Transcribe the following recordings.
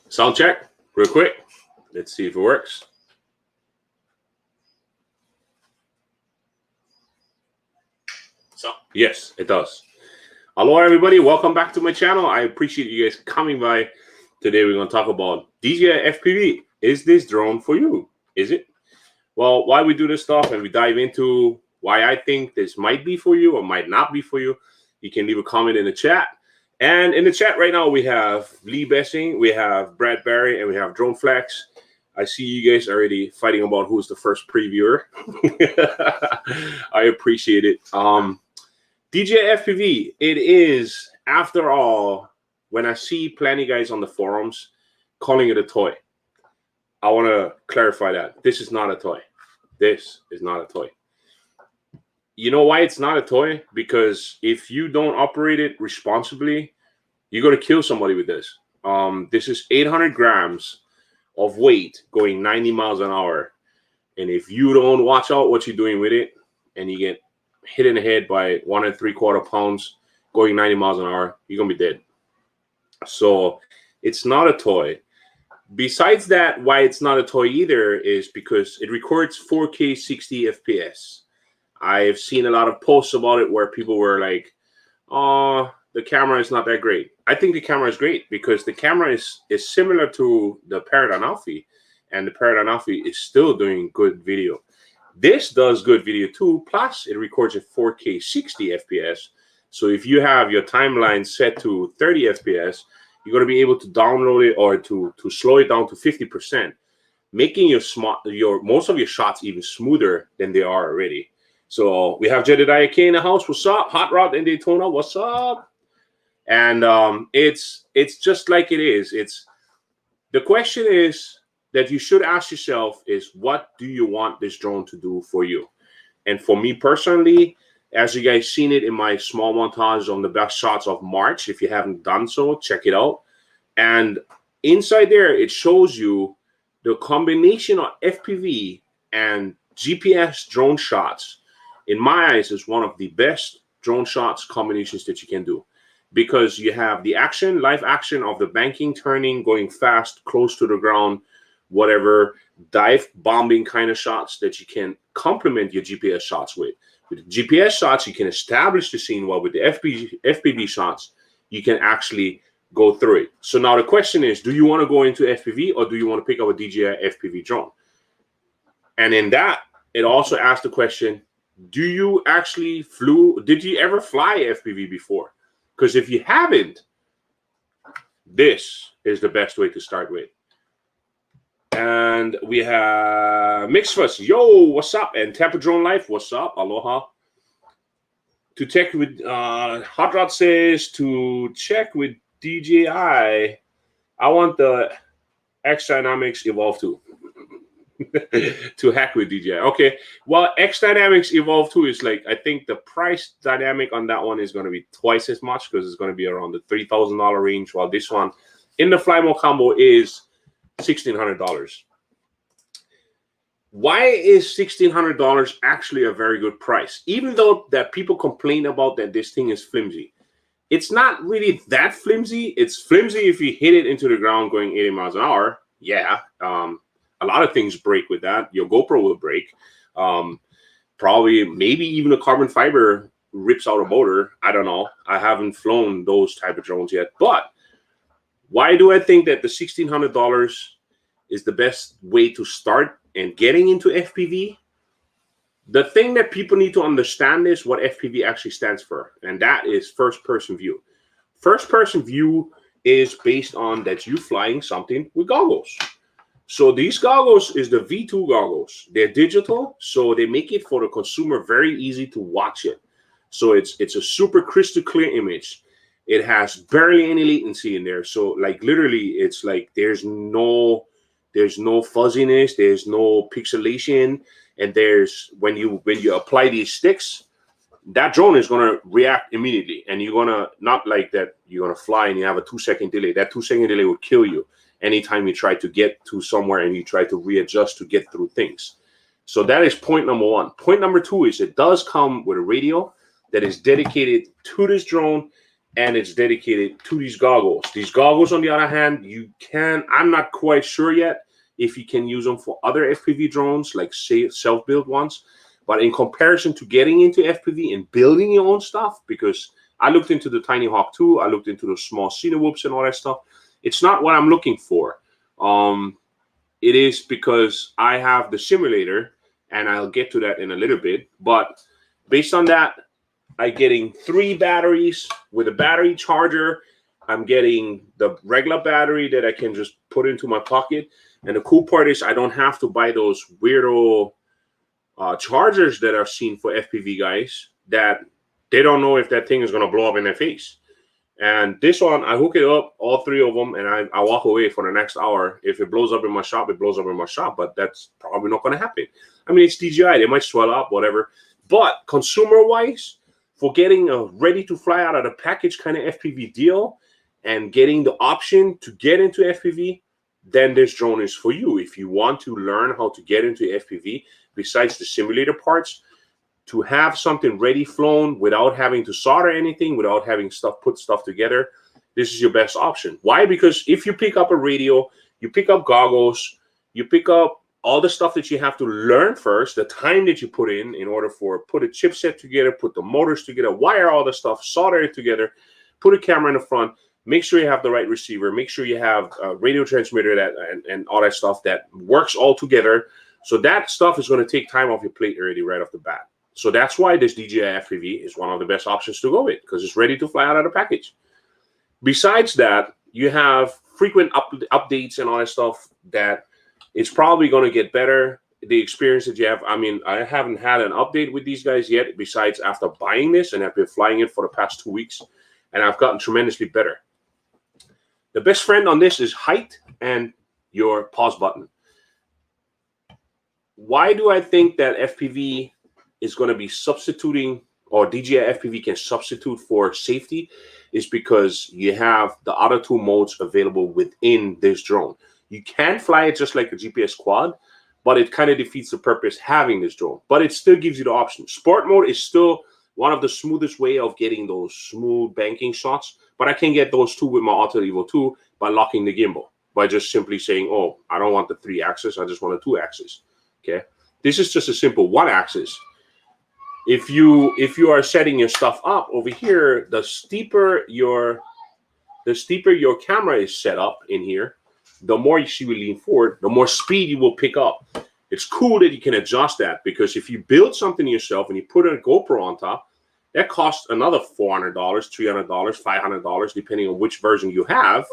Sound check, real quick. Let's see if it works. So, yes, it does. Hello, everybody. Welcome back to my channel. I appreciate you guys coming by. Today, we're going to talk about DJI FPV. Is this drone for you? Is it? Well, why we do this stuff and we dive into why I think this might be for you or might not be for you, you can leave a comment in the chat. And in the chat right now, we have Lee Bessing, we have Brad Barry, and we have Drone Flex. I see you guys already fighting about who's the first previewer. I appreciate it. DJI FPV, it is, after all, when I see plenty guys on the forums calling it a toy, I want to clarify that. This is not a toy. This is not a toy. You know why it's not a toy? Because if you don't operate it responsibly, you're going to kill somebody with this. This is 800 grams of weight going 90 miles an hour. And if you don't watch out what you're doing with it and you get hit in the head by 1 3/4 pounds going 90 miles an hour, you're going to be dead. So it's not a toy. Besides that, why it's not a toy either is because it records 4K 60 FPS. I've seen a lot of posts about it where people were like, oh, the camera is not that great. I think the camera is great because the camera is similar to the Paradigm Alpha, and the Paradigm Alpha is still doing good video. This does good video too, plus it records at 4K 60 FPS. So if you have your timeline set to 30 FPS, you're going to be able to download it or to slow it down to 50%, making most of your shots even smoother than they are already. So we have Jedediah K in the house. What's up? Hot Rod in Daytona. What's up? And it's just like it is. The question is that you should ask yourself is, what do you want this drone to do for you? And for me personally, as you guys seen it in my small montage on the best shots of March, if you haven't done so, check it out. And inside there, it shows you the combination of FPV and GPS drone shots. In my eyes, is one of the best drone shots combinations that you can do, because you have the action, live action of the banking, turning, going fast, close to the ground, whatever, dive bombing kind of shots that you can complement your GPS shots with. With GPS shots, you can establish the scene, while with the FPV shots, you can actually go through it. So now the question is, do you want to go into FPV or do you want to pick up a DJI FPV drone? And in that, it also asks the question, did you ever fly FPV before? Because if you haven't, this is the best way to start with. And we have Mixfuss, yo, what's up? And Tampa Drone Life, what's up? Aloha. To check with Hot Rod says to check with DJI. I want the X Dynamics Evolve 2. To hack with DJI. Okay. Well, X Dynamics Evolve 2 is like, I think the price dynamic on that one is going to be twice as much because it's going to be around the $3,000 range, while this one in the Fly Mode combo is $1,600. Why is $1,600 actually a very good price? Even though that people complain about that this thing is flimsy. It's not really that flimsy. It's flimsy if you hit it into the ground going 80 miles an hour. Yeah. A lot of things break with that. Your GoPro will break. Probably, maybe even a carbon fiber rips out a motor. I don't know. I haven't flown those type of drones yet. But why do I think that the $1,600 is the best way to start and getting into FPV? The thing that people need to understand is what FPV actually stands for, and that is first-person view. First-person view is based on that you flying something with goggles. So these goggles is the V2 goggles. They're digital, so they make it for the consumer very easy to watch it. So it's a super crystal clear image. It has barely any latency in there. So like literally, it's like there's no fuzziness, there's no pixelation, and there's when you apply these sticks, that drone is gonna react immediately, and you're gonna not like that. You're gonna fly and you have a 2-second delay. That 2-second delay will kill you anytime you try to get to somewhere and you try to readjust to get through things. So that is point number one. Point number two is it does come with a radio that is dedicated to this drone, and it's dedicated to these goggles. These goggles, on the other hand, I'm not quite sure yet if you can use them for other FPV drones, like say self-built ones. But in comparison to getting into FPV and building your own stuff, because I looked into the Tiny Hawk 2, I looked into the small Cedar Whoops and all that stuff. It's not what I'm looking for. It is because I have the simulator, and I'll get to that in a little bit. But based on that, I'm getting 3 batteries with a battery charger. I'm getting the regular battery that I can just put into my pocket. And the cool part is I don't have to buy those weirdo chargers that I've seen for FPV guys that they don't know if that thing is going to blow up in their face. And this one, I hook it up, all 3 of them, and I walk away for the next hour. If it blows up in my shop, it blows up in my shop, but that's probably not going to happen. I mean, it's DJI. They might swell up, whatever. But consumer-wise, for getting a ready-to-fly out of the package kind of FPV deal and getting the option to get into FPV, then this drone is for you. If you want to learn how to get into FPV, besides the simulator parts, to have something ready flown without having to solder anything, without having put stuff together, this is your best option. Why? Because if you pick up a radio, you pick up goggles, you pick up all the stuff that you have to learn first, the time that you put in order for put a chipset together, put the motors together, wire all the stuff, solder it together, put a camera in the front, make sure you have the right receiver, make sure you have a radio transmitter and all that stuff that works all together. So that stuff is going to take time off your plate already right off the bat. So that's why this DJI FPV is one of the best options to go with, because it's ready to fly out of the package. Besides that, you have frequent updates and all that stuff that it's probably going to get better. The experience that you have, I mean, I haven't had an update with these guys yet, besides after buying this, and I've been flying it for the past 2 weeks, and I've gotten tremendously better. The best friend on this is height and your pause button. Why do I think that FPV is going to be substituting, or DJI FPV can substitute for safety, is because you have the other 2 modes available within this drone. You can fly it just like a GPS quad, but it kind of defeats the purpose having this drone. But it still gives you the option. Sport mode is still one of the smoothest way of getting those smooth banking shots, but I can get those 2 with my Autel Evo 2 by locking the gimbal, by just simply saying, oh, I don't want the 3-axis, I just want a 2-axis. Okay, this is just a simple 1-axis. If you are setting your stuff up over here, the steeper your camera is set up in here, the more you will lean forward, the more speed you will pick up. It's cool that you can adjust that, because if you build something yourself and you put a GoPro on top, that costs another $400, $300, $500, depending on which version you have.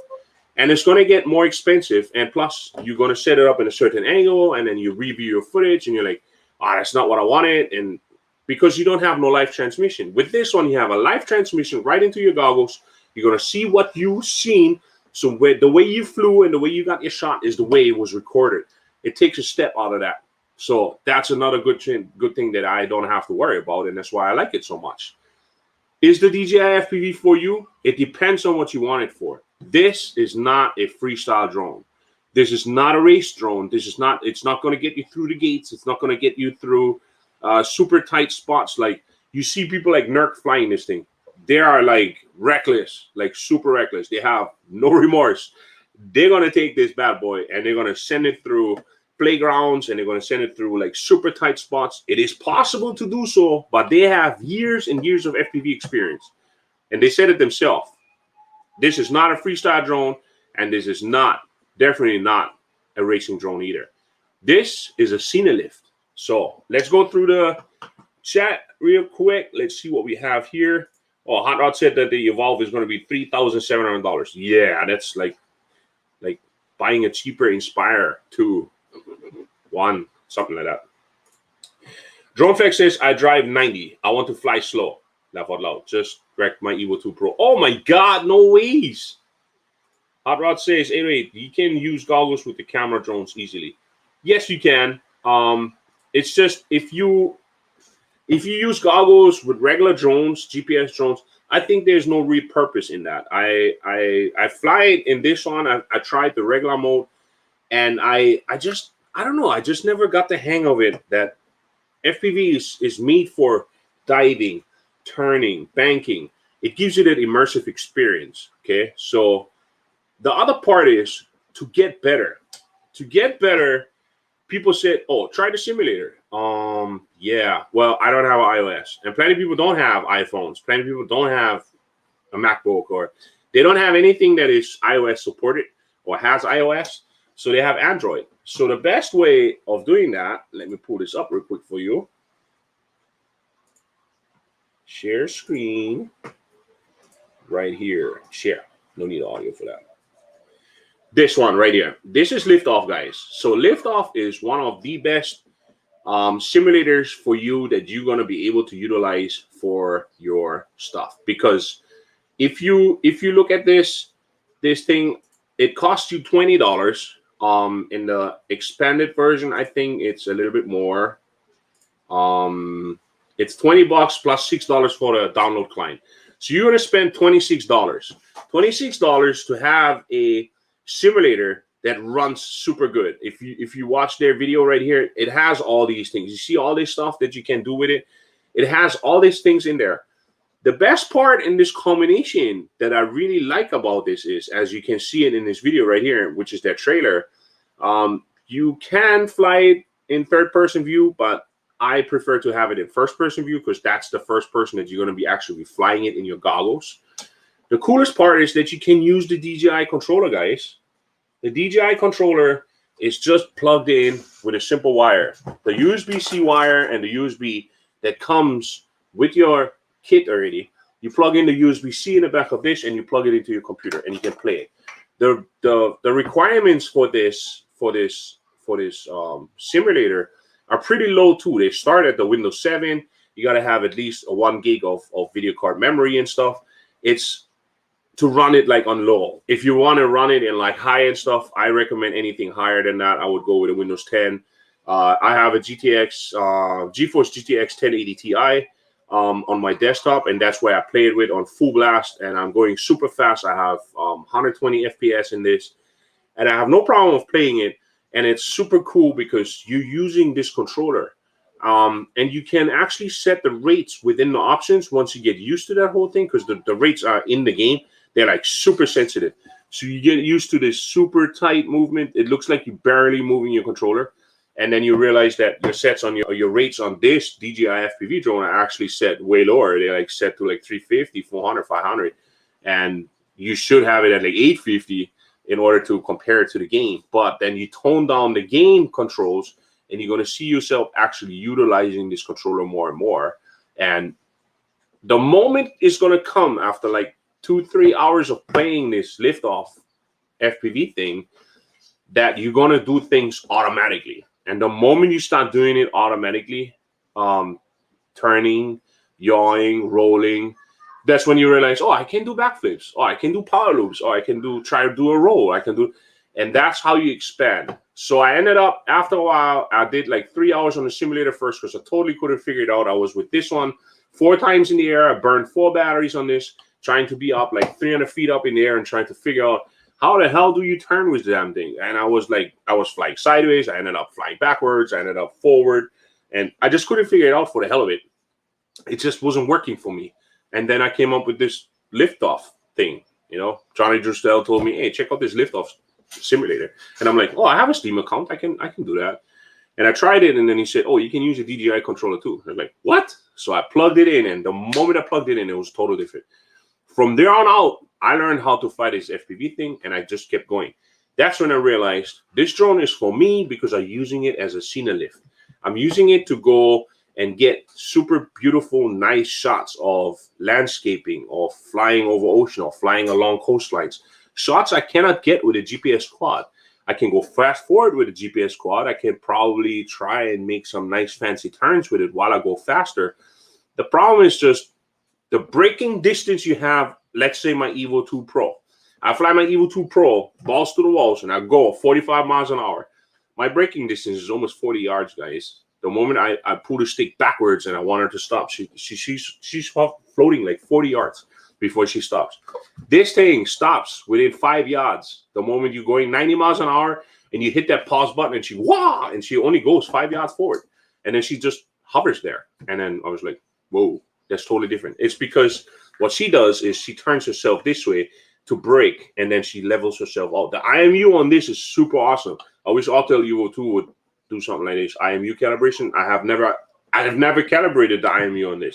And it's going to get more expensive. And plus, you're going to set it up in a certain angle, and then you review your footage, and you're like, oh, that's not what I wanted. And because you don't have no live transmission. With this one, you have a live transmission right into your goggles. You're going to see what you've seen. So the way you flew and the way you got your shot is the way it was recorded. It takes a step out of that. So that's another good thing that I don't have to worry about, and that's why I like it so much. Is the DJI FPV for you? It depends on what you want it for. This is not a freestyle drone. This is not a race drone. It's not going to get you through the gates. It's not going to get you through super tight spots. Like you see people like Nerk flying this thing. They are like reckless, like super reckless. They have no remorse. They're going to take this bad boy and they're going to send it through playgrounds, and they're going to send it through like super tight spots. It is possible to do so, but they have years and years of FPV experience. And they said it themselves. This is not a freestyle drone, and this is definitely not a racing drone either. This is a Cine lift. So let's go through the chat real quick. Let's see what we have here. Oh, Hot Rod said that the Evolve is going to be $3,700. Yeah, that's like buying a cheaper Inspire 2, 1, something like that. DroneFX says, I drive 90. I want to fly slow. Laugh out loud. Just wrecked my Evo 2 Pro. Oh my God, no ways. Hot Rod says, hey, wait, you can use goggles with the camera drones easily. Yes, you can. It's just if you use goggles with regular drones, GPS drones, I think there's no real purpose in that. I fly it in this one. I tried the regular mode, and I don't know. I just never got the hang of it. That FPV is made for diving, turning, banking. It gives you that immersive experience. Okay, so the other part is to get better. To get better, people said, "Oh, try the simulator." Yeah. Well, I don't have iOS, and plenty of people don't have iPhones. Plenty of people don't have a MacBook, or they don't have anything that is iOS supported or has iOS. So they have Android. So the best way of doing that, let me pull this up real quick for you. Share screen right here. Share. No need audio for that. This one right here. This is Liftoff, guys. So Liftoff is one of the best simulators for you that you're going to be able to utilize for your stuff. Because if you look at this thing, it costs you $20. In the expanded version, I think it's a little bit more. It's $20 plus $6 for the download client. So you're going to spend $26. $26 to have a simulator that runs super good. If you watch their video right here, it has all these things. You see all this stuff that you can do with it. It has all these things in there. The best part in this combination that I really like about this is, as you can see it in this video right here, which is their trailer, you can fly it in third-person view, but I prefer to have it in first-person view because that's the first person that you're going to be actually flying it in your goggles. The coolest part is that you can use the DJI controller, guys. The DJI controller is just plugged in with a simple wire. The USB-C wire and the USB that comes with your kit already. You plug in the USB-C in the back of this, and you plug it into your computer, and you can play it. The requirements for this simulator are pretty low too. They start at the Windows 7. You got to have at least a 1 gig of video card memory and stuff. It's to run it like on low. If you want to run it in like high-end stuff, I recommend anything higher than that. I would go with a Windows 10. I have a GeForce GTX 1080 Ti on my desktop, and that's where I play it with on full blast, and I'm going super fast. I have 120 FPS in this, and I have no problem with playing it, and it's super cool because you're using this controller, and you can actually set the rates within the options once you get used to that whole thing, because the rates are in the game. They're like super sensitive. So you get used to this super tight movement. It looks like you're barely moving your controller. And then you realize that your sets on your rates on this DJI FPV drone are actually set way lower. They're like set to like 350, 400, 500. And you should have it at like 850 in order to compare it to the game. But then you tone down the game controls, and you're going to see yourself actually utilizing this controller more and more. And the moment is going to come after like 2-3 hours of playing this Liftoff FPV thing that you're going to do things automatically. And the moment you start doing it automatically, turning, yawing, rolling, that's when you realize, oh, I can do backflips. Oh, I can do power loops. Oh, I can try to do a roll. I can do, and that's how you expand. So I ended up, after a while, I did like 3 hours on the simulator first because I totally couldn't figure it out. I was with this one 4 times in the air. I burned 4 batteries on this, trying to be up like 300 feet up in the air and trying to figure out how the hell do you turn with the damn thing? And I was flying sideways. I ended up flying backwards. I ended up forward. And I just couldn't figure it out for the hell of it. It just wasn't working for me. And then I came up with this liftoff thing. You know, Johnny Drustel told me, hey, check out this liftoff simulator. And I'm like, oh, I have a Steam account. I can do that. And I tried it. And then he said, oh, you can use a DJI controller too. And I'm like, what? So I plugged it in. And the moment I plugged it in, it was totally different. From there on out, I learned how to fly this FPV thing, and I just kept going. That's when I realized this drone is for me because I'm using it as a scene lift. I'm using it to go and get super beautiful, nice shots of landscaping or flying over ocean or flying along coastlines. Shots I cannot get with a GPS quad. I can go fast forward with a GPS quad. I can probably try and make some nice fancy turns with it while I go faster. The problem is just the braking distance you have. Let's say my Evo 2 Pro. I fly my Evo 2 Pro, balls to the walls, and I go 45 miles an hour. My braking distance is almost 40 yards, guys. The moment I pull the stick backwards and I want her to stop, she's floating like 40 yards before she stops. This thing stops within 5 yards. The moment you're going 90 miles an hour and you hit that pause button and she only goes 5 yards forward. And then she just hovers there. And then I was like, whoa, that's totally different. It's because what she does is she turns herself this way to brake, and then she levels herself out. The IMU on this is super awesome. I wish Autel Evo 2 would do something like this. IMU calibration. I have never calibrated the IMU on this.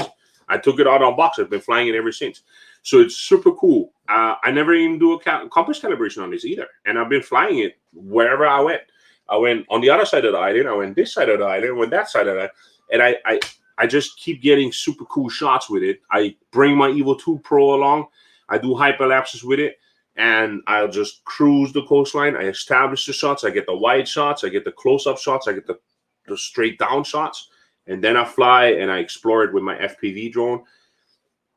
I took it out of the box. I've been flying it ever since. So it's super cool. I never even do a compass calibration on this either. And I've been flying it wherever I went. I went on the other side of the island. I went this side of the island. I went that side of the island. And I just keep getting super cool shots with it. I bring my Evo 2 Pro along. I do hyperlapses with it, and I'll just cruise the coastline. I establish the shots. I get the wide shots. I get the close-up shots. I get the straight down shots, and then I fly and I explore it with my FPV drone,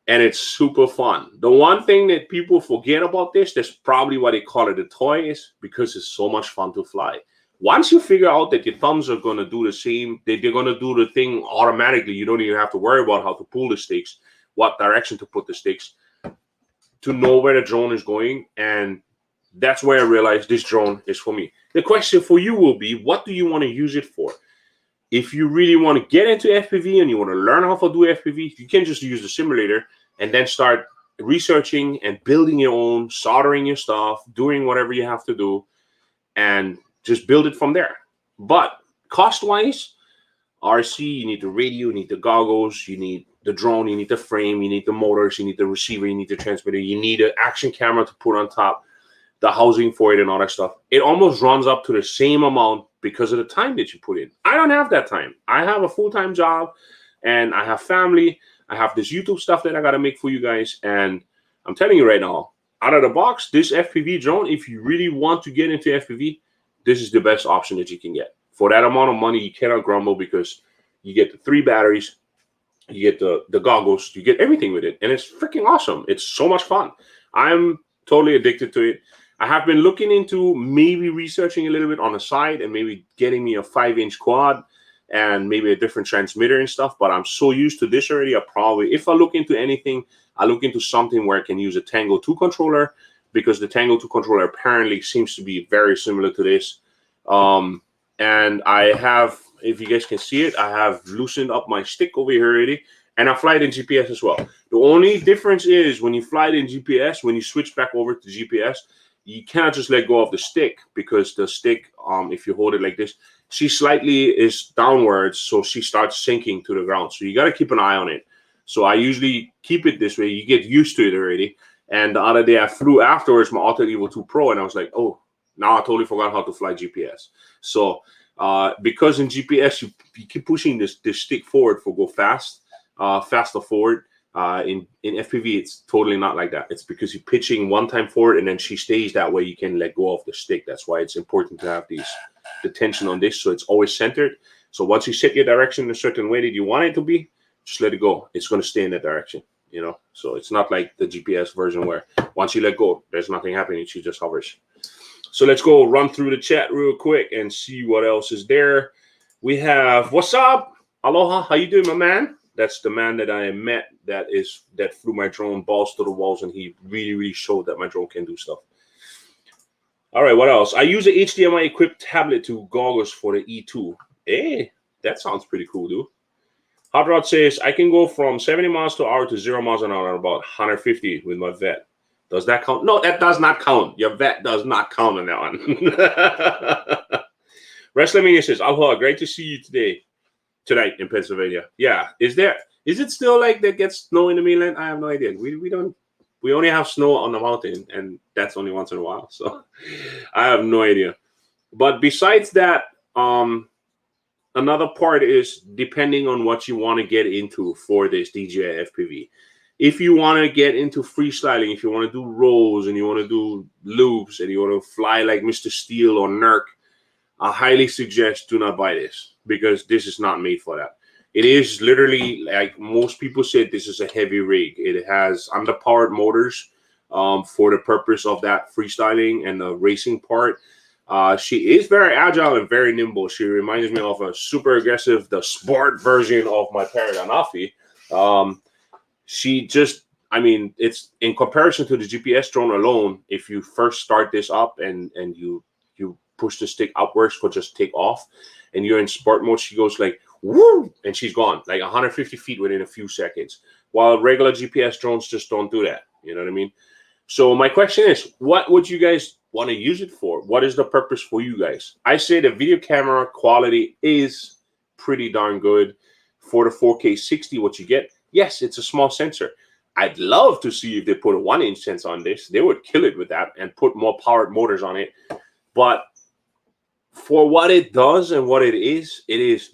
and it's super fun. The one thing that people forget about this, that's probably why they call it a toy, is because it's so much fun to fly. Once you figure out that your thumbs are going to do the same, that they're going to do the thing automatically, you don't even have to worry about how to pull the sticks, what direction to put the sticks, to know where the drone is going. And that's where I realized this drone is for me. The question for you will be, what do you want to use it for? If you really want to get into FPV and you want to learn how to do FPV, you can just use the simulator and then start researching and building your own, soldering your stuff, doing whatever you have to do, and just build it from there. But cost-wise, RC, you need the radio, you need the goggles, you need the drone, you need the frame, you need the motors, you need the receiver, you need the transmitter, you need an action camera to put on top, the housing for it and all that stuff. It almost runs up to the same amount because of the time that you put in. I don't have that time. I have a full-time job and I have family. I have this YouTube stuff that I got to make for you guys. And I'm telling you right now, out of the box, this FPV drone, if you really want to get into FPV, this is the best option that you can get. For that amount of money, you cannot grumble because you get the 3 batteries, you get the goggles, you get everything with it. And it's freaking awesome. It's so much fun. I'm totally addicted to it. I have been looking into maybe researching a little bit on the side and maybe getting me a 5-inch quad and maybe a different transmitter and stuff. But I'm so used to this already. I probably, if I look into anything, I look into something where I can use a Tango 2 controller, because the Tango 2 controller apparently seems to be very similar to this. And I have, if you guys can see it, I have loosened up my stick over here already, and I fly it in GPS as well. The only difference is when you fly it in GPS, when you switch back over to GPS, you cannot just let go of the stick, because the stick, if you hold it like this, she slightly is downwards, so she starts sinking to the ground. So you got to keep an eye on it. So I usually keep it this way. You get used to it already. And the other day I flew afterwards my Autel Evo 2 Pro, and I was like, oh, now I totally forgot how to fly GPS. So because in GPS, you keep pushing this stick forward for go fast, faster forward. In FPV, it's totally not like that. It's because you're pitching one time forward and then she stays that way. You can let go of the stick. That's why it's important to have the tension on this, so it's always centered. So once you set your direction in a certain way that you want it to be, just let it go. It's going to stay in that direction, you know. So it's not like the GPS version where once you let go, there's nothing happening. She just hovers. So let's go run through the chat real quick and see what else is there. We have, what's up? Aloha, how you doing, my man? That's the man that I met that flew my drone balls to the walls, and he really showed that my drone can do stuff. All right, what else? I use a HDMI equipped tablet to goggles for the E2. Hey, that sounds pretty cool, dude. Hot Rod says, I can go from 70 miles per hour to 0 miles an hour at about 150 with my vet. Does that count? No, that does not count. Your vet does not count on that one. WrestleMania says, Aloha, great to see you tonight in Pennsylvania. Yeah, is it still like that gets snow in the mainland? I have no idea. We only have snow on the mountain, and that's only once in a while. So I have no idea. But besides that, another part is depending on what you want to get into for this DJI FPV. If you want to get into freestyling, if you want to do rolls and you want to do loops and you want to fly like Mr. Steel or Nerk, I highly suggest do not buy this, because this is not made for that. It is literally, like most people said, this is a heavy rig. It has underpowered motors for the purpose of that freestyling and the racing part. She is very agile and very nimble. She reminds me of a super aggressive, the sport version of my Paraganafi. She just, I mean, it's in comparison to the GPS drone alone. If you first start this up and you push the stick upwards for just take off, and you're in sport mode, she goes like woo, and she's gone like 150 feet within a few seconds. While regular GPS drones just don't do that. You know what I mean? So my question is, what would you guys want to use it for? What is the purpose for you guys? I say the video camera quality is pretty darn good for the 4K 60. What you get, yes, it's a small sensor. I'd love to see if they put a 1-inch sensor on this. They would kill it with that and put more powered motors on it. But for what it does and what it is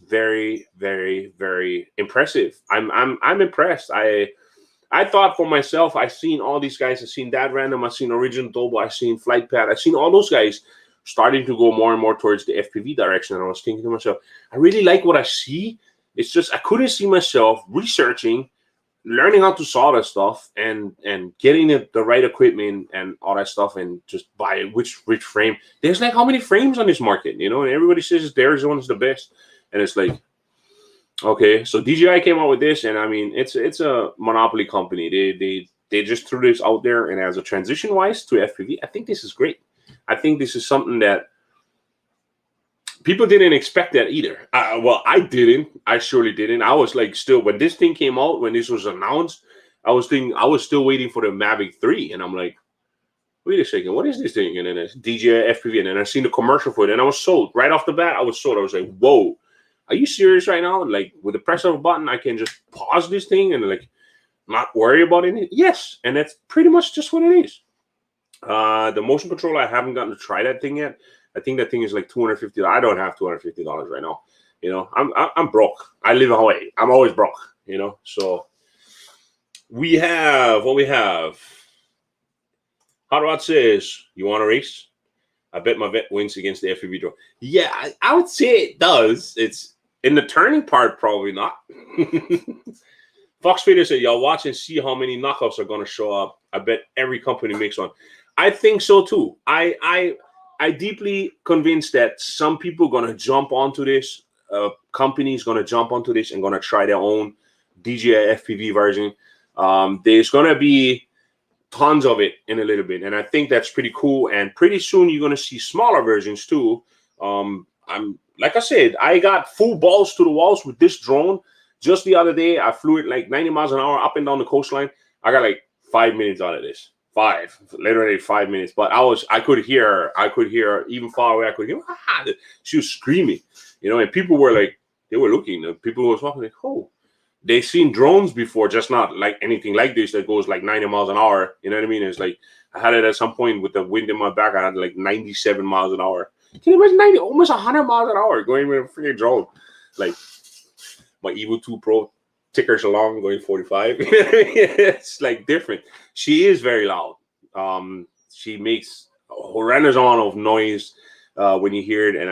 very, very, very impressive. I'm impressed. I thought for myself, I've seen all these guys. I've seen Dad Random. I've seen Original Dobo. I've seen Flight Pad. I've seen all those guys starting to go more and more towards the FPV direction. And I was thinking to myself, I really like what I see. It's just I couldn't see myself researching, learning how to solder stuff, and getting the right equipment and all that stuff, and just buy which frame. There's like how many frames on this market, you know, and everybody says theirs one's the best. And it's like, okay, so DJI came out with this, and I mean, it's a monopoly company. They just threw this out there, and as a transition wise to FPV, I think this is great. I think this is something that people didn't expect that either. Well, I didn't. I surely didn't. I was like, still, when this thing came out, when this was announced, I was still waiting for the Mavic 3, and I'm like, wait a second, what is this thing? And then it's DJI FPV, and then I seen the commercial for it, and I was sold right off the bat. I was sold. I was like, whoa. Are you serious right now? Like, with the press of a button, I can just pause this thing and like not worry about it? Yes, and that's pretty much just what it is. The motion controller, I haven't gotten to try that thing yet. I think that thing is like $250. I don't have $250 right now. You know, I'm broke. I live in Hawaii. I'm always broke. You know, so we have what we have. Hot Rod says, "You want to race? I bet my vet wins against the FPV drone." Yeah, I would say it does. It's in the turning part, probably not. Fox Trader said, "Y'all watch and see how many knockoffs are going to show up. I bet every company makes one." I think so too. I deeply convinced that some people are going to jump onto this. Companies going to jump onto this and going to try their own DJI FPV version. There's going to be tons of it in a little bit, and I think that's pretty cool. And pretty soon you're going to see smaller versions too. I'm like I said, I got full balls to the walls with this drone. Just the other day, I flew it like 90 miles an hour up and down the coastline. I got like 5 minutes out of this. Literally 5 minutes. But I could hear even far away. I could hear, she was screaming, you know, and people were like, they were looking. People were talking like, oh, they've seen drones before, just not like anything like this that goes like 90 miles an hour. You know what I mean? It's like, I had it at some point with the wind in my back. I had like 97 miles an hour. Can you imagine almost 100 miles an hour going with a freaking drone? Like my Evo 2 Pro tickers along going 45. It's like different. She is very loud. She makes a horrendous amount of noise when you hear it. And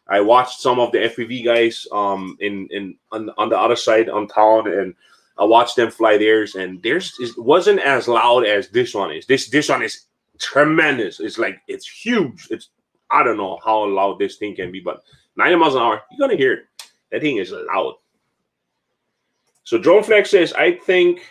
I watched some of the FPV guys on the other side on town, and I watched them fly theirs, and theirs wasn't as loud as this one is. This one is tremendous. It's like, it's huge. It's, I don't know how loud this thing can be, but 90 miles an hour, you're gonna hear it. That thing is loud. So DroneFlex says, I think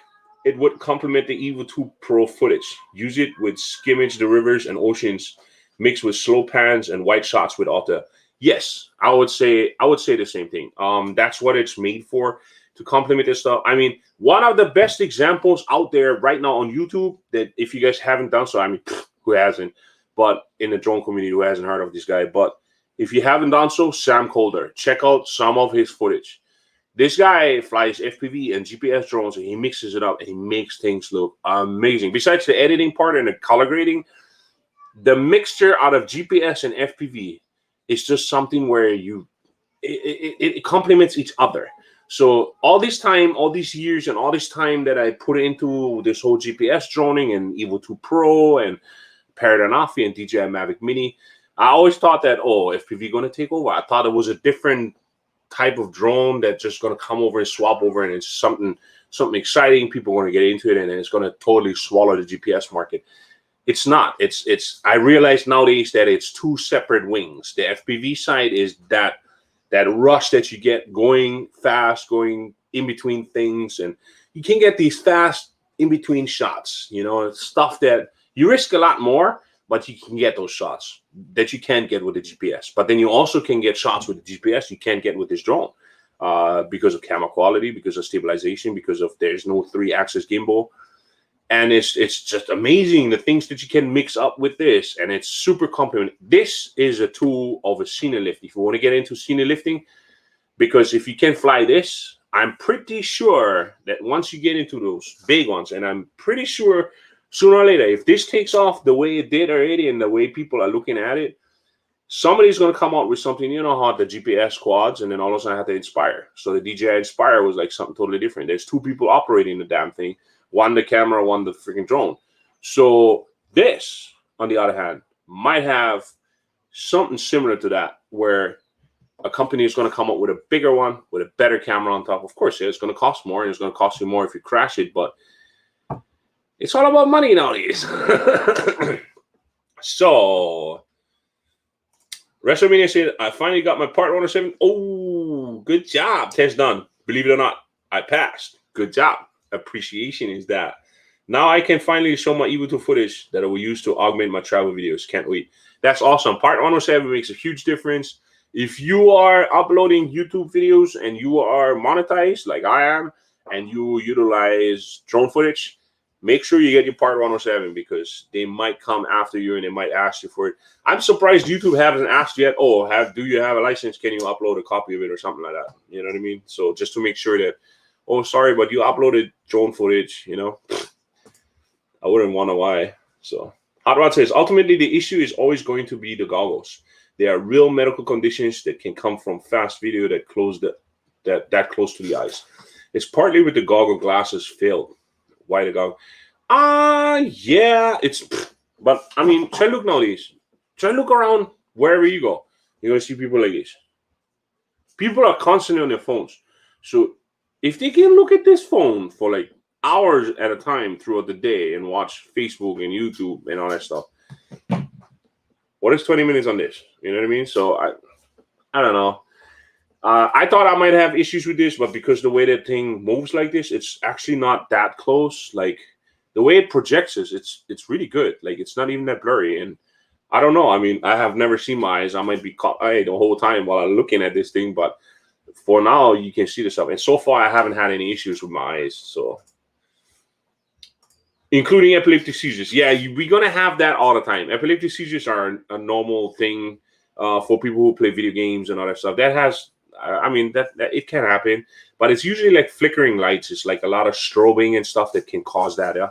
it would complement the Evo 2 Pro footage. Use it with skimmage the rivers and oceans, mixed with slow pans and wide shots with Autel. Yes, I would say the same thing. That's what it's made for, to complement this stuff. I mean, one of the best examples out there right now on YouTube, that if you guys haven't done so, I mean, who hasn't? But in the drone community, who hasn't heard of this guy? But if you haven't done so, Sam Calder, check out some of his footage. This guy flies FPV and GPS drones, and he mixes it up, and he makes things look amazing. Besides the editing part and the color grading, the mixture out of GPS and FPV is just something where it complements each other. So all this time, all these years, and all this time that I put into this whole GPS droning and Evo 2 Pro and Paradanafi and DJI Mavic Mini, I always thought that, oh, FPV going to take over. I thought it was a different type of drone that's just going to come over and swap over, and it's something exciting. People are going to get into it, and it's going to totally swallow the GPS market. It's not. It's. I realize nowadays that it's two separate wings. The FPV side is that rush that you get going fast, going in between things, and you can get these fast in between shots. You know, stuff that you risk a lot more, but you can get those shots that you can't get with the GPS. But then you also can get shots with the GPS you can't get with this drone because of camera quality, because of stabilization, because of there's no 3-axis gimbal. And it's just amazing the things that you can mix up with this, and it's super complementary. This is a tool of a scene lift if you want to get into scene lifting, because if you can fly this, I'm pretty sure that once you get into those big ones, and I'm pretty sure sooner or later, if this takes off the way it did already and the way people are looking at it, somebody's going to come out with something, you know how the GPS quads, and then all of a sudden I have to Inspire. So the DJI Inspire was like something totally different. There's 2 people operating the damn thing. One the camera, one the freaking drone. So this, on the other hand, might have something similar to that, where a company is going to come up with a bigger one with a better camera on top. Of course, yeah, it's going to cost more, and it's going to cost you more if you crash it, but it's all about money nowadays. So, WrestleMania said, I finally got my Part 107. Oh, good job. Test done. Believe it or not, I passed. Good job. Appreciation is that. Now I can finally show my Evo 2 footage that I will use to augment my travel videos. Can't wait. That's awesome. Part 107 makes a huge difference. If you are uploading YouTube videos and you are monetized like I am, and you utilize drone footage, make sure you get your Part 107, because they might come after you and they might ask you for it. I'm surprised YouTube hasn't asked yet, oh, do you have a license? Can you upload a copy of it or something like that? You know what I mean? So just to make sure that, oh, sorry, but you uploaded drone footage, you know. I wouldn't wonder why. So Hot Rod says, ultimately, the issue is always going to be the goggles. There are real medical conditions that can come from fast video that close that close to the eyes. It's partly with the goggle glasses failed. Why the goggle? Yeah, but I mean, try to look nowadays. Try to look around wherever you go. You're going to see people like this. People are constantly on their phones. So if they can look at this phone for like hours at a time throughout the day and watch Facebook and YouTube and all that stuff, what is 20 minutes on this? You know what I mean? So I don't know. I thought I might have issues with this, but because the way that thing moves like this, it's actually not that close. Like the way it projects is, it's really good. Like it's not even that blurry. And I don't know. I mean, I have never seen my eyes. I might be caught eye the whole time while I'm looking at this thing, but for now, you can see the stuff. And so far, I haven't had any issues with my eyes. So, including epileptic seizures. Yeah, we're going to have that all the time. Epileptic seizures are a normal thing for people who play video games and all that stuff. That has, I mean, that it can happen. But it's usually like flickering lights. It's like a lot of strobing and stuff that can cause that, yeah.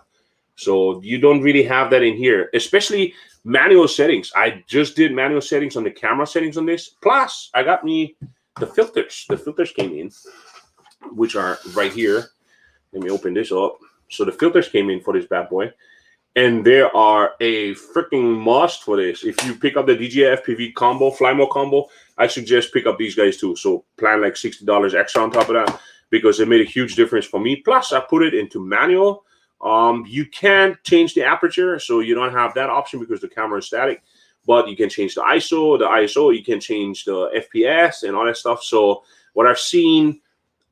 So you don't really have that in here, especially manual settings. I just did manual settings on the camera settings on this. Plus, I got me the filters. The filters came in. which are right here. Let me open this up. So the filters came in for this bad boy. And there are a freaking must for this. If you pick up the DJI FPV combo, fly mode combo, I suggest pick up these guys too. So plan like $60 extra on top of that, because it made a huge difference for me. Plus, I put it into manual. You can't change the aperture, so you don't have that option because the camera is static. But you can change the ISO, you can change the FPS and all that stuff. So what I've seen,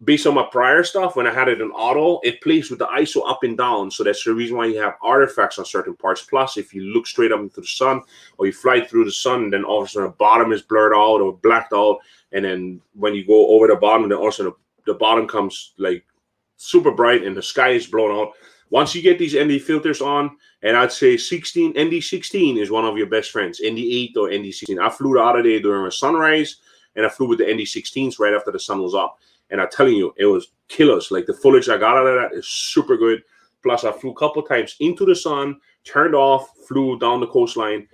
based on my prior stuff, when I had it in auto, it plays with the ISO up and down. So that's the reason why you have artifacts on certain parts. Plus, if you look straight up into the sun, or you fly through the sun, then all of a sudden the bottom is blurred out or blacked out. And then when you go over the bottom, then also the bottom comes like super bright and the sky is blown out. Once you get these ND filters on, and I'd say ND16 is one of your best friends, ND8 or ND16. I flew the other day during a sunrise, and I flew with the ND16s right after the sun was up. And I'm telling you, it was killers. Like the footage I got out of that is super good. Plus, I flew a couple times into the sun, turned off, flew down the coastline,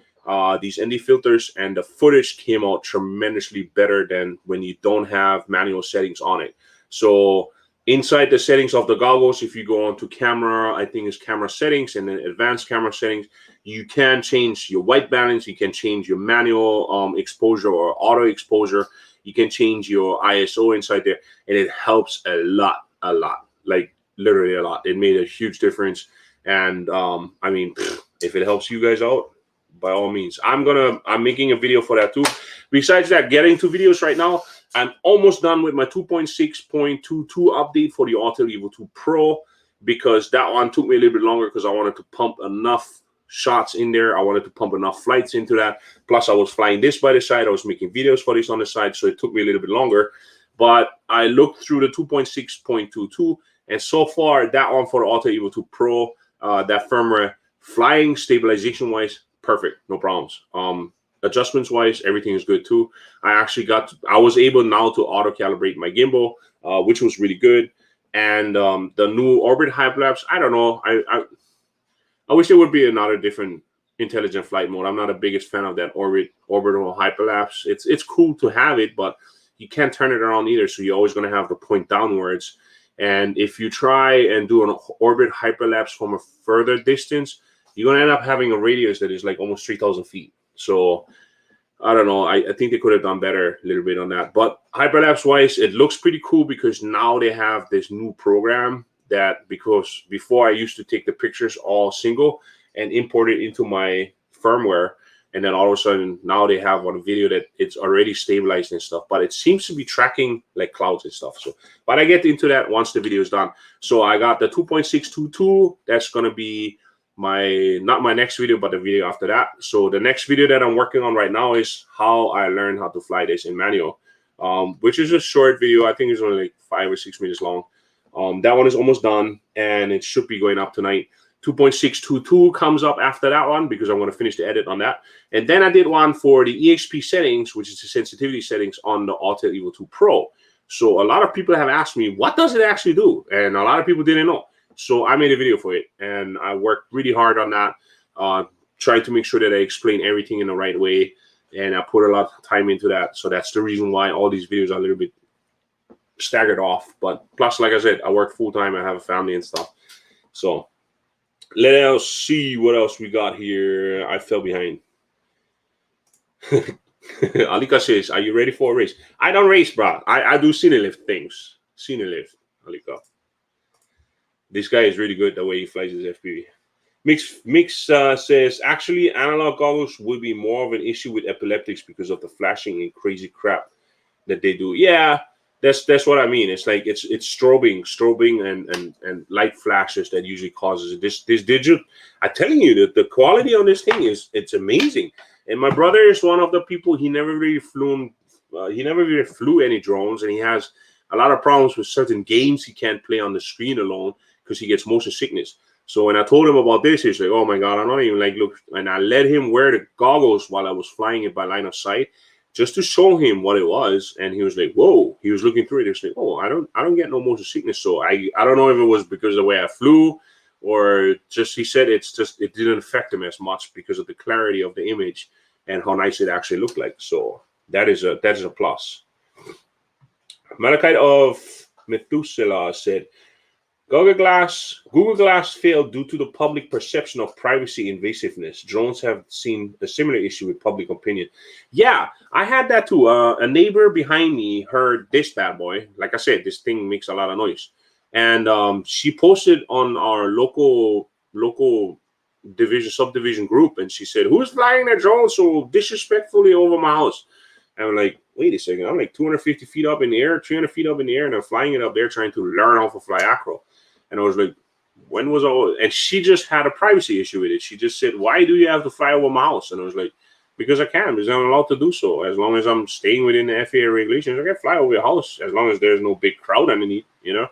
these ND filters, and the footage came out tremendously better than when you don't have manual settings on it. So inside the settings of the goggles, if you go on to camera, I think it's camera settings and then advanced camera settings, you can change your white balance. You can change your manual exposure or auto exposure. You can change your ISO inside there, and it helps a lot, like literally a lot. It made a huge difference. And I mean, if it helps you guys out, by all means, I'm making a video for that too. Besides that, getting to videos right now, I'm almost done with my 2.6.22 update for the Autel Evo 2 Pro, because that one took me a little bit longer because I wanted to pump enough shots in there. I wanted to pump enough flights into that. Plus, I was flying this by the side. I was making videos for this on the side, so it took me a little bit longer. But I looked through the 2.6.22, and so far, that one for the Autel Evo 2 Pro, that firmware, flying stabilization-wise, perfect, no problems. Adjustments-wise, everything is good too. I was able now to auto-calibrate my gimbal, which was really good. And the new orbit hyperlapse, I don't know. I wish there would be another different intelligent flight mode. I'm not the biggest fan of that orbital hyperlapse. It's cool to have it, but you can't turn it around either. So you're always going to have the point downwards. And if you try and do an orbit hyperlapse from a further distance, you're going to end up having a radius that is like almost 3,000 feet. So I don't know. I think they could have done better a little bit on that. But hyperlapse wise, it looks pretty cool because now they have this new program that, because before I used to take the pictures all single and import it into my firmware, and then all of a sudden now they have on a video that it's already stabilized and stuff, but it seems to be tracking like clouds and stuff. So, but I get into that once the video is done. So I got the 2.622. That's going to be not my next video, but the video after that. So the next video that I'm working on right now is how I learned how to fly this in manual, which is a short video. I think it's only like 5 or 6 minutes long. That one is almost done, and it should be going up tonight. 2.622 comes up after that one because I'm going to finish the edit on that. And then I did one for the EXP settings, which is the sensitivity settings on the Autel Evo 2 Pro. So a lot of people have asked me, what does it actually do? And a lot of people didn't know. So I made a video for it, and I worked really hard on that, trying to make sure that I explain everything in the right way, and I put a lot of time into that. So that's the reason why all these videos are a little bit staggered off. But plus, like I said, I work full-time. I have a family and stuff. So let us see what else we got here. I fell behind. Alika says, are you ready for a race? I don't race, bro. I do Cinelift things. Cinelift, Alika. This guy is really good the way he flies his FPV. Mix says, actually, analog goggles would be more of an issue with epileptics because of the flashing and crazy crap that they do. Yeah, that's what I mean. It's like it's strobing and light flashes that usually causes it. This digital, I'm telling you that the quality on this thing it's amazing. And my brother is one of the people, he never really flew any drones, and he has a lot of problems with certain games he can't play on the screen alone because he gets motion sickness. So when I told him about this, he's like, oh my God, I'm not even like, look. And I let him wear the goggles while I was flying it by line of sight just to show him what it was. And he was like, whoa, he was looking through it. He was like, oh, I don't get no motion sickness. So I don't know if it was because of the way I flew or just, he said it didn't affect him as much because of the clarity of the image and how nice it actually looked like. So that is a plus. Malachite Methuselah said, Google Glass failed due to the public perception of privacy invasiveness. Drones have seen a similar issue with public opinion. Yeah, I had that too. A neighbor behind me heard this bad boy. Like I said, this thing makes a lot of noise. And she posted on our local subdivision group, and she said, "Who's flying their drone so disrespectfully over my house?" And I'm like, wait a second, I'm like 250 feet up in the air, 300 feet up in the air, and I'm flying it up there trying to learn how to fly acro. And I was like, when was all? And she just had a privacy issue with it. She just said, "Why do you have to fly over my house?" And I was like, because I can, because I'm allowed to do so. As long as I'm staying within the FAA regulations, I can fly over your house as long as there's no big crowd underneath, you know?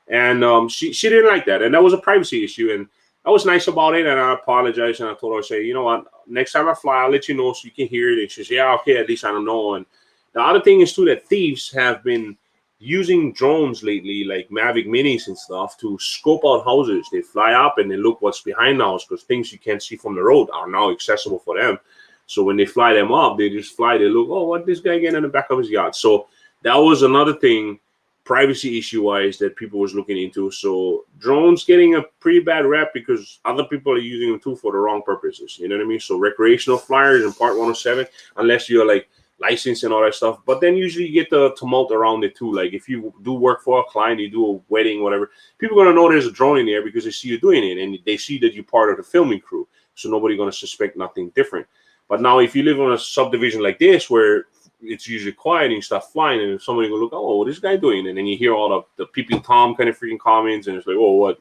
And she didn't like that. And that was a privacy issue. And I was nice about it. And I apologized. And I told her, say, you know what, next time I fly, I'll let you know so you can hear it. And she said, yeah, okay, at least I don't know. And the other thing is, too, that thieves have been using drones lately, like Mavic Minis and stuff, to scope out houses. They fly up and they look what's behind the house, because things you can't see from the road are now accessible for them. So when they fly them up, they just fly, they look, oh, what this guy getting in the back of his yacht? So that was another thing, privacy issue-wise, that people was looking into. So drones getting a pretty bad rep because other people are using them too for the wrong purposes. You know what I mean? So recreational flyers in Part 107, unless you're like license and all that stuff, but then usually you get the tumult around it too. Like if you do work for a client, you do a wedding, whatever, people are going to know there's a drone in there because they see you doing it and they see that you're part of the filming crew. So nobody's going to suspect nothing different. But now if you live on a subdivision like this where it's usually quiet and you start flying and somebody will look, oh, what is this guy doing? And then you hear all the peeping Tom kind of freaking comments and it's like, oh, what?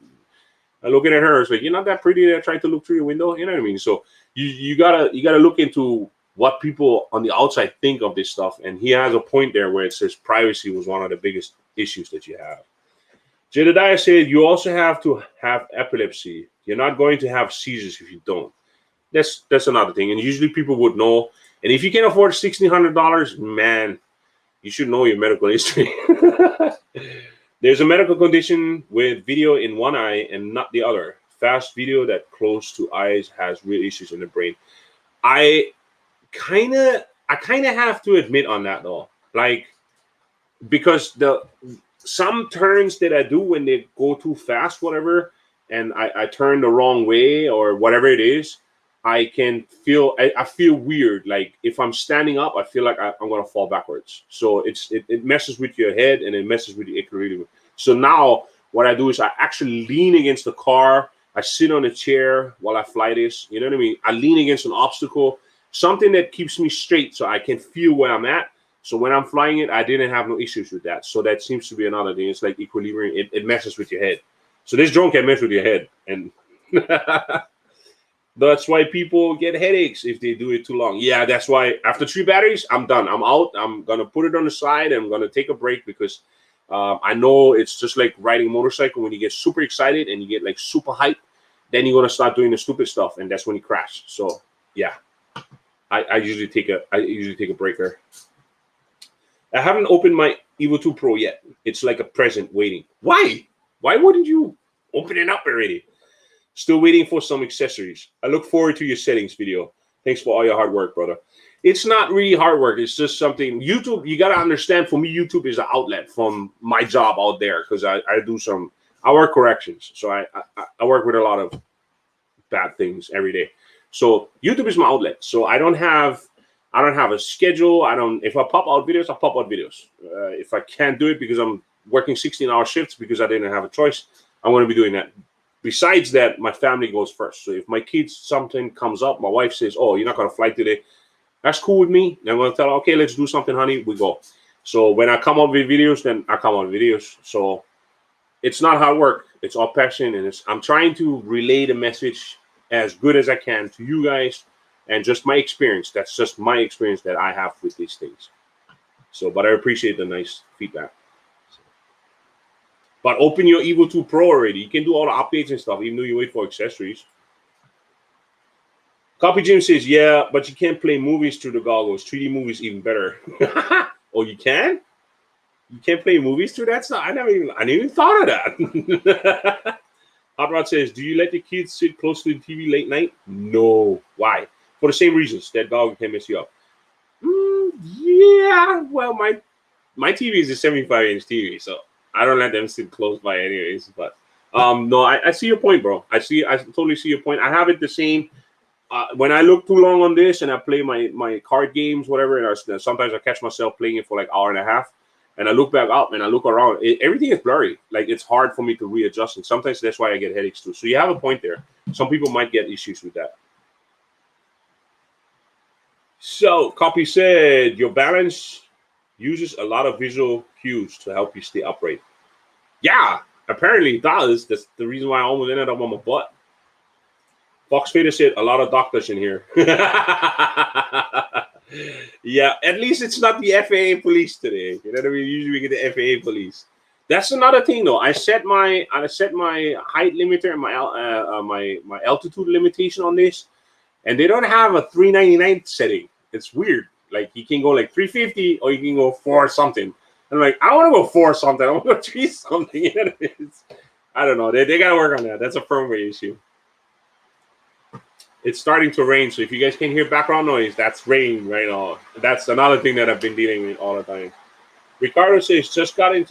I'm looking at her, it's like, you're not that pretty that I tried to look through your window. You know what I mean? So you gotta look into what people on the outside think of this stuff. And he has a point there where it says privacy was one of the biggest issues that you have. Jedediah said, you also have to have epilepsy. You're not going to have seizures if you don't. That's another thing. And usually people would know. And if you can afford $1,600, man, you should know your medical history. There's a medical condition with video in one eye and not the other. Fast video that close to eyes has real issues in the brain. I kind of have to admit on that though, like, because some turns that I do when they go too fast, whatever, and I turn the wrong way or whatever it is, I can feel I feel weird. Like if I'm standing up, I feel like I'm gonna fall backwards. So it messes with your head and it messes with your equilibrium. So now what I do is I actually lean against the car. I sit on a chair while I fly this. You know what I mean? I lean against an obstacle, something that keeps me straight so I can feel where I'm at. So when I'm flying it, I didn't have no issues with that. So that seems to be another thing. It's like equilibrium. It messes with your head. So this drone can mess with your head. And that's why people get headaches if they do it too long. Yeah, that's why after 3 batteries, I'm done. I'm out. I'm going to put it on the side and I'm going to take a break because I know it's just like riding a motorcycle. When you get super excited and you get like super hyped, then you're going to start doing the stupid stuff. And that's when you crash. So yeah, I usually take a breaker. I haven't opened my Evo 2 Pro yet. It's like a present waiting. Why? Why wouldn't you open it up already? Still waiting for some accessories. I look forward to your settings video. Thanks for all your hard work, brother. It's not really hard work. It's just something. YouTube, you got to understand, for me, YouTube is an outlet from my job out there because I work corrections. So I work with a lot of bad things every day. So YouTube is my outlet. So I don't have a schedule. If I pop out videos, I pop out videos. If I can't do it because I'm working 16-hour shifts because I didn't have a choice, I'm going to be doing that. Besides that, my family goes first. So if my kids, something comes up, my wife says, oh, you're not going to fly today. That's cool with me. And I'm going to tell her, okay, let's do something, honey. We go. So when I come up with videos, then I come up with videos. So it's not hard work. It's all passion. And I'm trying to relay the message as good as I can to you guys and just my experience. That's just my experience that I have with these things. So, but I appreciate the nice feedback. But open your Evo 2 Pro already. You can do all the updates and stuff, even though you wait for accessories. Copy Jim says, yeah, but you can't play movies through the goggles. 3D movies even better. Oh, you can? You can't play movies through that stuff? I didn't even thought of that. Hot Rod says, do you let the kids sit close to the TV late night? No. Why? For the same reasons. That goggle can mess you up. Yeah. Well, my TV is a 75-inch TV, so I don't let them sit close by anyways. But no, I see your point, bro. I totally see your point. I have it the same. When I look too long on this and I play my card games, whatever, and sometimes I catch myself playing it for like hour and a half, and I look back up and I look around, everything is blurry. Like it's hard for me to readjust, and sometimes that's why I get headaches too. So you have a point there. Some people might get issues with that. So Copy said your balance uses a lot of visual cues to help you stay upright. Yeah, apparently it does. That's the reason why I almost ended up on my butt. Fox Fader said a lot of doctors in here. Yeah, at least it's not the FAA police today. You know what I mean? Usually we get the FAA police. That's another thing, though. I set my height limiter and my altitude limitation on this, and they don't have a 399 setting. It's weird. Like you can go like 350 or you can go 4 something. I'm like, I want to go 4 something. I want to go 3 something. You know, I don't know. They got to work on that. That's a firmware issue. It's starting to rain, so if you guys can hear background noise, that's rain right now. That's another thing that I've been dealing with all the time. Ricardo says, just got in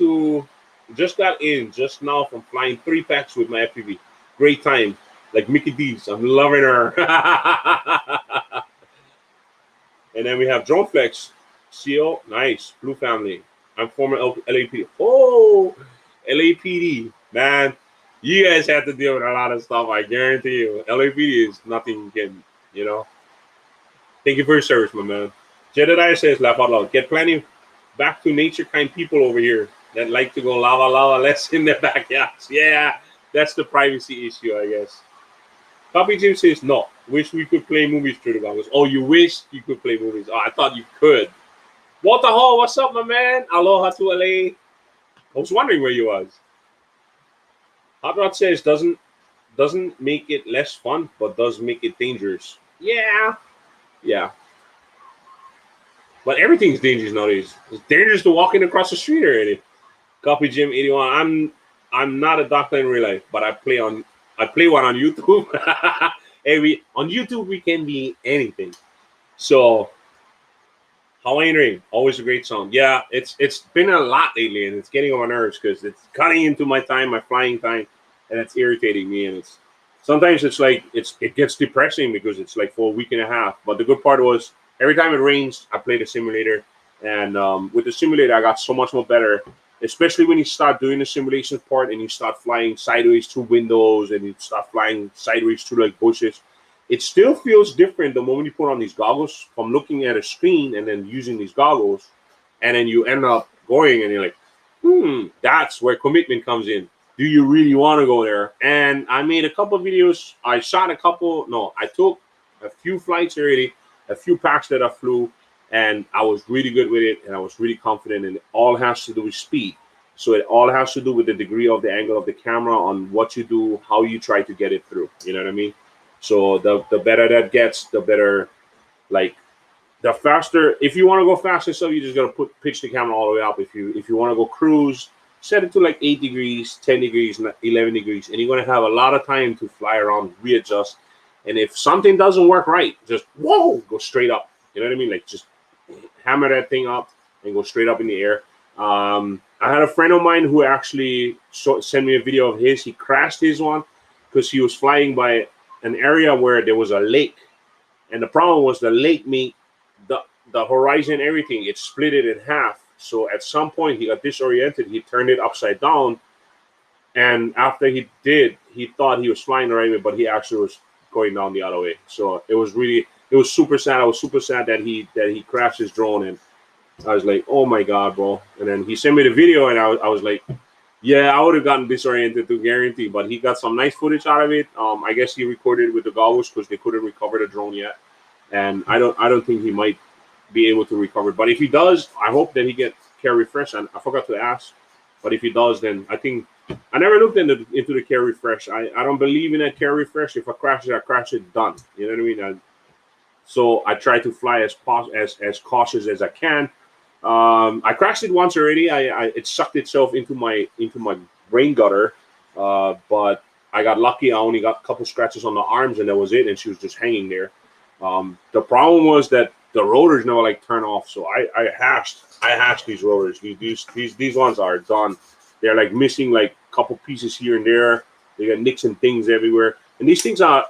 just now from flying 3 packs with my FPV. Great time. Like Mickey D's. I'm loving her. And then we have Drone Flex. CO, nice. Blue family. I'm former LAPD. Oh, LAPD. Man, you guys have to deal with a lot of stuff. I guarantee you. LAPD is nothing you can, you know. Thank you for your service, my man. Jedediah says, laugh out loud. Get plenty back to nature kind people over here that like to go lava less in their backyards. Yeah, that's the privacy issue, I guess. Copy Jim says, no. Wish we could play movies through the goggles. Oh, you wish you could play movies. Oh, I thought you could. Walter Hall, what's up, my man? Aloha to LA. I was wondering where you was. Hot Rod says, doesn't make it less fun, but does make it dangerous. Yeah. But everything's dangerous nowadays. It's dangerous to walking across the street already. Copy Jim 81. I'm not a doctor in real life, but I play one on YouTube. Hey, on YouTube we can be anything. So Hawaiian Rain, always a great song. Yeah, it's been a lot lately, and it's getting on my nerves because it's cutting into my time, my flying time, and it's irritating me. And sometimes it's like it gets depressing because it's like for a week and a half. But the good part was every time it rains, I play the simulator, and with the simulator, I got so much more better. Especially when you start doing the simulation part and you start flying sideways through windows and you start flying sideways through like bushes. It still feels different the moment you put on these goggles from looking at a screen and then using these goggles. And then you end up going and you're like, that's where commitment comes in. Do you really want to go there? And I made a couple of videos. I took a few flights already, a few packs that I flew. And I was really good with it, and I was really confident, and it all has to do with speed. So it all has to do with the degree of the angle of the camera on what you do, how you try to get it through. You know what I mean? So the better that gets, the better, like, the faster. If you want to go faster, so you just got to pitch the camera all the way up. If you want to go cruise, set it to like 8 degrees, 10 degrees, 11 degrees, and you're going to have a lot of time to fly around, readjust. And if something doesn't work right, just, go straight up. You know what I mean? Like, just hammer that thing up and go straight up in the air. I had a friend of mine who actually sent me a video of his. He crashed his one because he was flying by an area where there was a lake. And the problem was the lake made the horizon, everything. It split it in half. So at some point he got disoriented. He turned it upside down. And after he did, he thought he was flying the right way, but he actually was going down the other way. So it was super sad. I was super sad that he crashed his drone, and I was like, oh my god, bro. And then he sent me the video, and I was like, yeah, I would have gotten disoriented to guarantee, but he got some nice footage out of it. I guess he recorded with the goggles because they couldn't recover the drone yet, and I don't think he might be able to recover it. But if he does, I hope that he gets care refresh. And I forgot to ask, but if he does, then I think I never looked into the care refresh. I don't believe in that care refresh. If I crash it, done. You know what I mean? So I try to fly as cautious as I can. I crashed it once already. It sucked itself into my rain gutter, but I got lucky. I only got a couple scratches on the arms, and that was it. And she was just hanging there. The problem was that the rotors never turn off. So I hashed these rotors. These ones are done. They're like missing like a couple pieces here and there. They got nicks and things everywhere. And these things are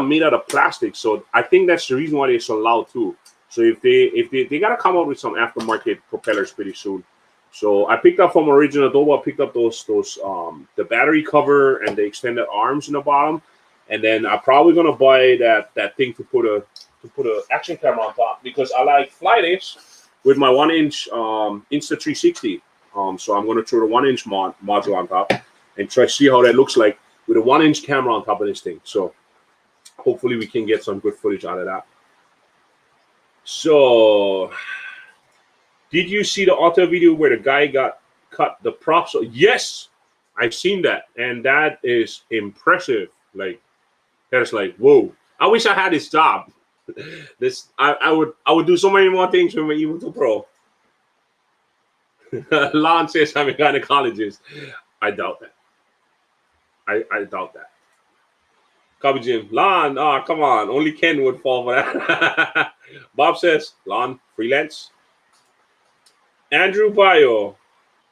made out of plastic, so I think that's the reason why they're so loud too. So if they gotta come out with some aftermarket propellers pretty soon. So I picked up from Original Adobe. I picked up those the battery cover and the extended arms in the bottom, and then I'm probably gonna buy that thing to put a action camera on top, because I like fly this with my 1-inch Insta360. So I'm gonna throw the 1-inch module on top and try to see how that looks like with a 1-inch camera on top of this thing. So hopefully we can get some good footage out of that. So, did you see the Autel video where the guy got cut the props? Yes, I've seen that, and that is impressive. Like, that's like, whoa! I wish I had this job. I would do so many more things with my Evo 2 Pro. Lon says I'm a gynecologist. I doubt that. I doubt that. Copy Jim. Lon, come on. Only Ken would fall for that. Bob says, Lon, freelance. Andrew Bayo.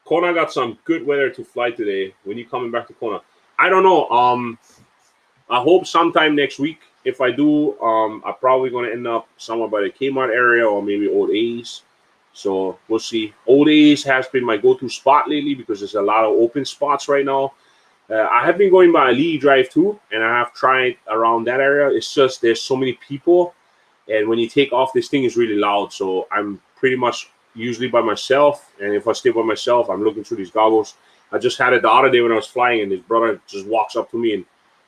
Kona got some good weather to fly today. When you coming back to Kona? I don't know. I hope sometime next week. If I do, I'm probably going to end up somewhere by the Kmart area or maybe Old A's. So we'll see. Old A's has been my go-to spot lately because there's a lot of open spots right now. I have been going by Lee Drive too, and I have tried around that area. It's just there's so many people, and when you take off, this thing is really loud. So I'm pretty much usually by myself, and if I stay by myself, I'm looking through these goggles. I just had it the other day when I was flying, and his brother just walks up to me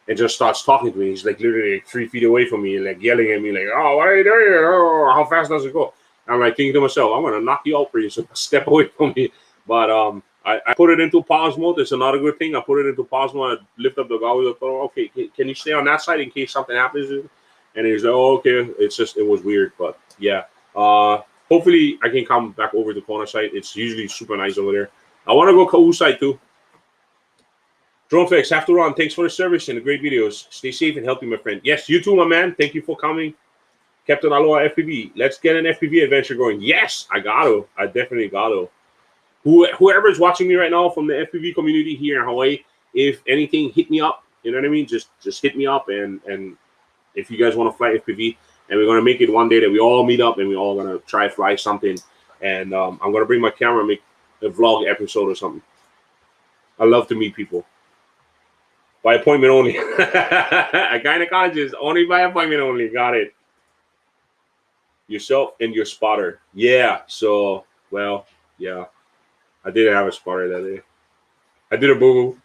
and just starts talking to me. He's like literally 3 feet away from me and like yelling at me like, "Oh, what are you doing? Oh, how fast does it go?" I'm like thinking to myself, "I'm gonna knock you out pretty soon. Step away from me." But I put it into pause mode. It's another good thing. I put it into pause mode. I lift up the goggles. I thought, okay, can you stay on that side in case something happens? And he's like, oh, okay. It was weird, but yeah. Hopefully I can come back over to Kona site. It's usually super nice over there. I want to go Kau site too. Drone Fix, have to run. Thanks for the service and the great videos. Stay safe and healthy, my friend. Yes, you too, my man. Thank you for coming. Captain Aloha FPV. Let's get an FPV adventure going. Yes, I got to. I definitely got to. Whoever is watching me right now from the FPV community here in Hawaii, if anything, hit me up. You know what I mean? Just hit me up, and if you guys want to fly FPV, and we're gonna make it one day that we all meet up and we all gonna try fly something. And I'm gonna bring my camera and make a vlog episode or something. I love to meet people by appointment only. A gynecologist only by appointment only. Got it. Yourself and your spotter. Yeah. So yeah. I didn't have a spotter that day. I did a boo-boo.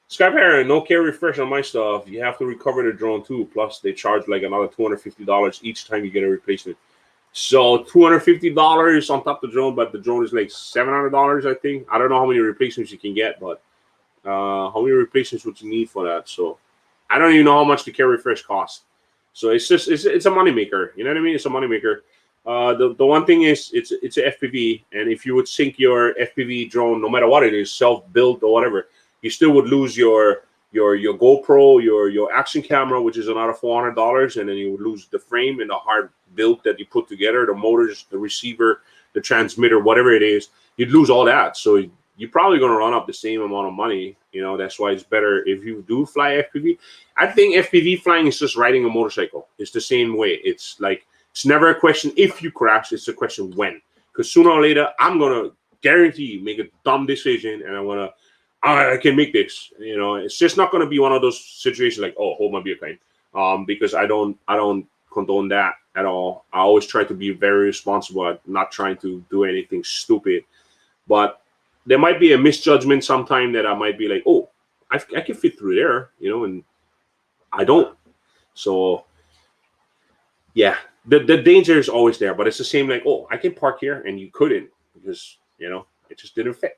Sky Parent, no carry refresh on my stuff. You have to recover the drone too. Plus, they charge like another $250 each time you get a replacement. So $250 on top of the drone, but the drone is like $700, I think. I don't know how many replacements you can get, but how many replacements would you need for that? So I don't even know how much the carry refresh costs. So it's a moneymaker. You know what I mean? It's a moneymaker. The one thing is it's an FPV, and if you would sync your FPV drone, no matter what it is, self-built or whatever, you still would lose your GoPro, your action camera, which is another $400, and then you would lose the frame and the hard build that you put together, the motors, the receiver, the transmitter, whatever it is. You'd lose all that. So you're probably going to run up the same amount of money. You know, that's why it's better if you do fly FPV. I think FPV flying is just riding a motorcycle. It's the same way. It's like, it's never a question if you crash, it's a question when. Because sooner or later, I'm going to guarantee make a dumb decision, and I can make this. You know, it's just not going to be one of those situations like, oh, hold my beer kind. Because I don't condone that at all. I always try to be very responsible at not trying to do anything stupid. But there might be a misjudgment sometime that I might be like, oh, I can fit through there, you know, and I don't. So, yeah. The danger is always there, but it's the same like, oh, I can park here, and you couldn't because, you know, it just didn't fit.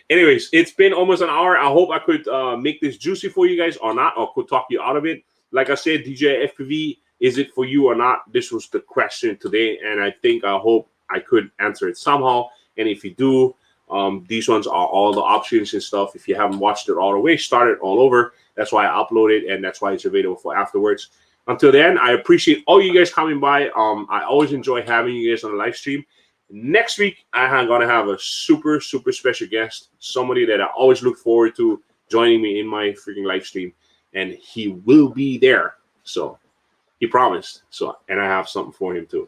Anyways, it's been almost an hour. I hope I could make this juicy for you guys or not, or could talk you out of it. Like I said, DJI FPV, is it for you or not? This was the question today, and I hope I could answer it somehow. And if you do, these ones are all the options and stuff. If you haven't watched it all the way, start it all over. That's why I upload it, and that's why it's available for afterwards. Until then, I appreciate all you guys coming by. I always enjoy having you guys on the live stream. Next week, I'm going to have a super, super special guest, somebody that I always look forward to joining me in my freaking live stream, and he will be there. So he promised. So, and I have something for him too.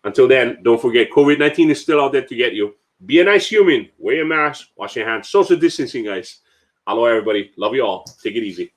Until then, don't forget, COVID-19 is still out there to get you. Be a nice human. Wear your mask. Wash your hands. Social distancing, guys. Hello, everybody. Love you all. Take it easy.